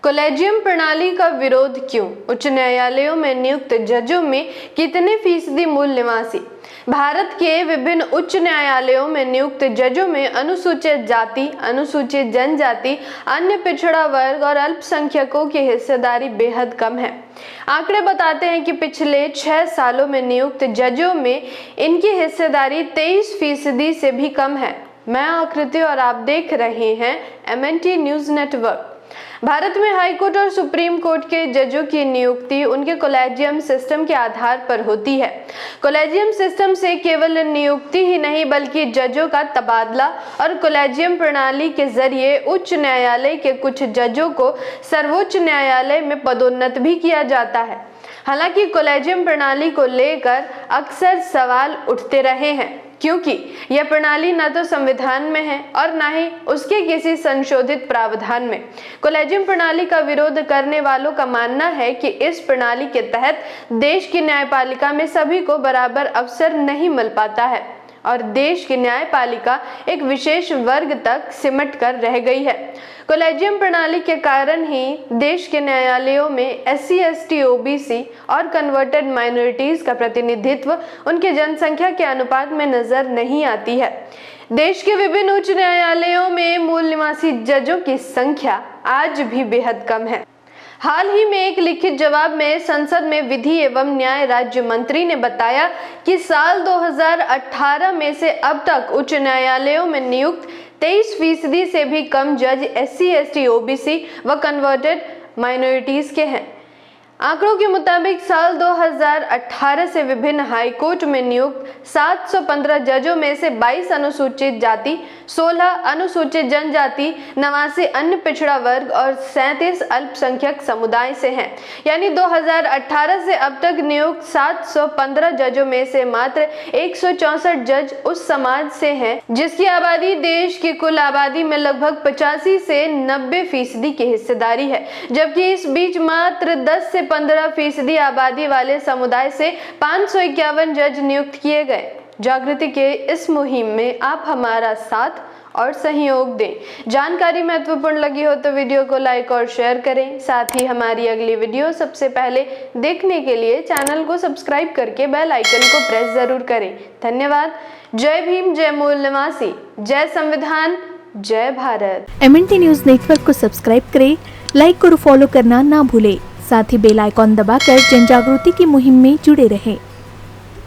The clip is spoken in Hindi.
कॉलेजियम प्रणाली का विरोध क्यों? उच्च न्यायालयों में नियुक्त जजों में कितने फीसदी मूल निवासी? भारत के विभिन्न उच्च न्यायालयों में नियुक्त जजों में अनुसूचित जाति, अनुसूचित जनजाति, अन्य पिछड़ा वर्ग और अल्पसंख्यकों की हिस्सेदारी बेहद कम है। आंकड़े बताते हैं कि पिछले 6 सालों में नियुक्त जजों में इनकी हिस्सेदारी 23% से भी कम है। मैं आकृति और आप देख रहे हैं MNT न्यूज नेटवर्क। भारत में हाईकोर्ट और सुप्रीम कोर्ट के जजों की नियुक्ति उनके कॉलेजियम सिस्टम के आधार पर होती है। कॉलेजियम सिस्टम से केवल नियुक्ति ही नहीं बल्कि जजों का तबादला और कॉलेजियम प्रणाली के जरिए उच्च न्यायालय के कुछ जजों को सर्वोच्च न्यायालय में पदोन्नत भी किया जाता है। हालांकि कॉलेजियम प्रणाली को लेकर अक्सर सवाल उठते रहे हैं क्योंकि यह प्रणाली न तो संविधान में है और न ही उसके किसी संशोधित प्रावधान में। कॉलेजियम प्रणाली का विरोध करने वालों का मानना है कि इस प्रणाली के तहत देश की न्यायपालिका में सभी को बराबर अवसर नहीं मिल पाता है और देश की न्यायपालिका एक विशेष वर्ग तक सिमट कर रह गई है। कॉलेजियम प्रणाली के कारण ही देश के न्यायालयों में SC, ST, OBC और कन्वर्टेड माइनॉरिटीज का प्रतिनिधित्व उनकी जनसंख्या के अनुपात में नजर नहीं आती है। देश के विभिन्न उच्च न्यायालयों में मूल निवासी जजों की संख्या आज भी बेहद कम है। हाल ही में एक लिखित जवाब में संसद में विधि एवं न्याय राज्य मंत्री ने बताया कि साल 2018 में से अब तक उच्च न्यायालयों में नियुक्त 23% से भी कम जज SC, ST, OBC व कन्वर्टेड माइनॉरिटीज के हैं। आंकड़ों के मुताबिक साल 2018 से विभिन्न हाईकोर्ट में नियुक्त 715 जजों में से 22 अनुसूचित जाति, 16 अनुसूचित जनजाति, 89 अन्य पिछड़ा वर्ग और 37 अल्पसंख्यक समुदाय से हैं। यानी 2018 से अब तक नियुक्त 715 जजों में से मात्र 164 जज उस समाज से हैं जिसकी आबादी देश की कुल आबादी में लगभग 85 से 90% की हिस्सेदारी है, जबकि इस बीच मात्र 10 से 15% आबादी वाले समुदाय से 551 जज नियुक्त किए गए। जागृति के इस मुहिम में आप हमारा साथ और सहयोग दें। जानकारी महत्वपूर्ण लगी हो तो वीडियो को लाइक और शेयर करें। साथ ही हमारी अगली वीडियो सबसे पहले देखने के लिए चैनल को सब्सक्राइब करके बेल आइकन को प्रेस जरूर करें। धन्यवाद। जय भीम, जय मूल निवासी, जय संविधान, जय भारत। MNT न्यूज नेटवर्क को सब्सक्राइब करें, लाइक और फॉलो करना ना भूलें। साथ ही बेल आइकॉन दबाकर जन जागृति की मुहिम में जुड़े रहें।